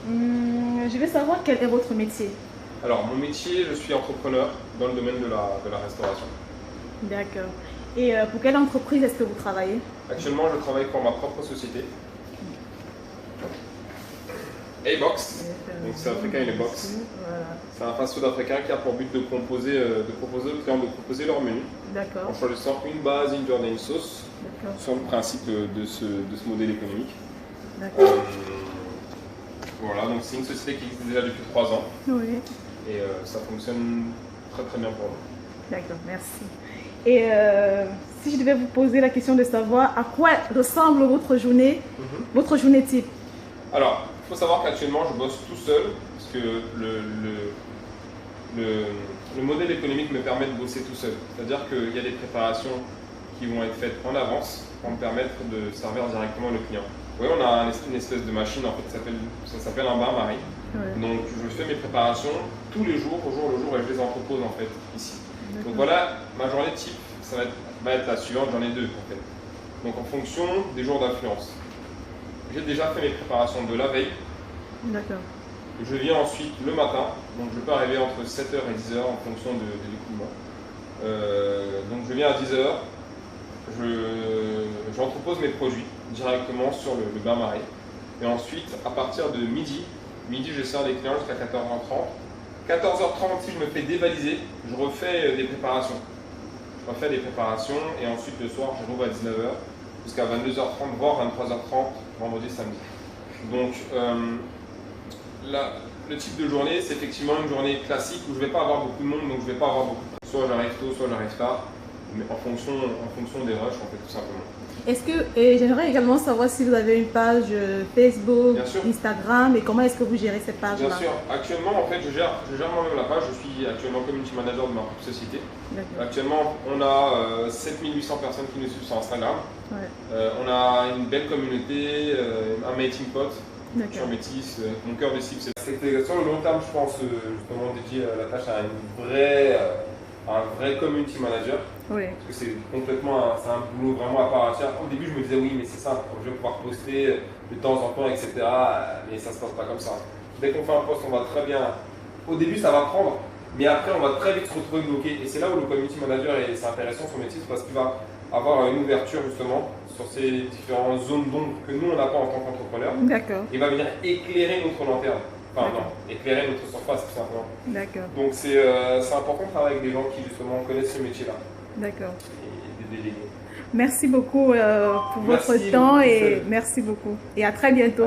Je veux savoir quel est votre métier. Alors, mon métier, je suis entrepreneur dans le domaine de la restauration. D'accord. Et pour quelle entreprise est-ce que vous travaillez? Actuellement, je travaille pour ma propre société, A-Box. Donc, c'est africain et A-Box. Voilà. C'est un fast-food africain qui a pour but de proposer aux clients de proposer leur menu D'accord. en choisissant une base, une viande et une sauce D'accord. sur le principe de ce modèle économique. D'accord. Voilà, donc c'est une société qui existe déjà depuis 3 ans Oui. et ça fonctionne très très bien pour nous. D'accord, merci. Et si je devais vous poser la question de savoir à quoi ressemble votre journée type? Alors, il faut savoir qu'actuellement je bosse tout seul parce que le modèle économique me permet de bosser tout seul. C'est-à-dire qu'il y a des préparations qui vont être faites en avance pour me permettre de servir directement le client. Oui, on a une espèce de machine, en fait, ça s'appelle un bain-marie. Ouais. Donc, je fais mes préparations tous les jours, au jour le jour, et je les entrepose en fait ici. Donc voilà, ma journée type, ça va être la suivante, j'en ai deux en fait. Donc en fonction des jours d'affluence. J'ai déjà fait mes préparations de la veille. D'accord. Je viens ensuite le matin, donc je peux arriver entre 7h et 10h en fonction de l'écoulement. Donc je viens à 10h, j'entrepose mes produits directement sur le bain-marie. Et ensuite, à partir de midi, je sers les clients jusqu'à 14h30. 14h30, si je me fais dévaliser, je refais des préparations. Et ensuite le soir, je rouvre à 19h jusqu'à 22h30, voire 23h30, vendredi, samedi. Donc, le type de journée, c'est effectivement une journée classique où je ne vais pas avoir beaucoup de monde, donc je ne vais pas avoir beaucoup de... Soit j'arrive tôt, soit j'arrive tard, mais en fonction des rushs, en fait, tout simplement. Est-ce que j'aimerais également savoir si vous avez une page Facebook, Instagram, et comment est-ce que vous gérez cette page-là? Bien sûr. Actuellement, en fait, je gère moi-même la page. Je suis actuellement community manager de ma propre société. Actuellement, on a 7800 personnes qui nous suivent sur Instagram. Ouais. On a une belle communauté, un melting pot sur Métis. Mon cœur de cible, c'est sur le long terme, je pense, justement dédier la tâche à un vrai community manager. Oui. Parce que c'est complètement c'est un boulot vraiment à part entière. Au début, je me disais oui, mais c'est simple, je vais pouvoir poster de temps en temps, etc. Mais ça se passe pas comme ça. Dès qu'on fait un post, on va très bien. Au début, ça va prendre, mais après, on va très vite se retrouver bloqué. Et c'est là où le community manager c'est intéressant son métier, parce qu'il va avoir une ouverture justement sur ces différentes zones d'ombre que nous on n'a pas en tant qu'entrepreneur. D'accord. Il va venir éclairer notre lanterne. Enfin non, éclairer notre surface tout simplement. D'accord. Donc c'est important de travailler avec des gens qui justement connaissent ce métier-là. D'accord. Et des délégués. Merci beaucoup pour votre temps et merci beaucoup. Et à très bientôt.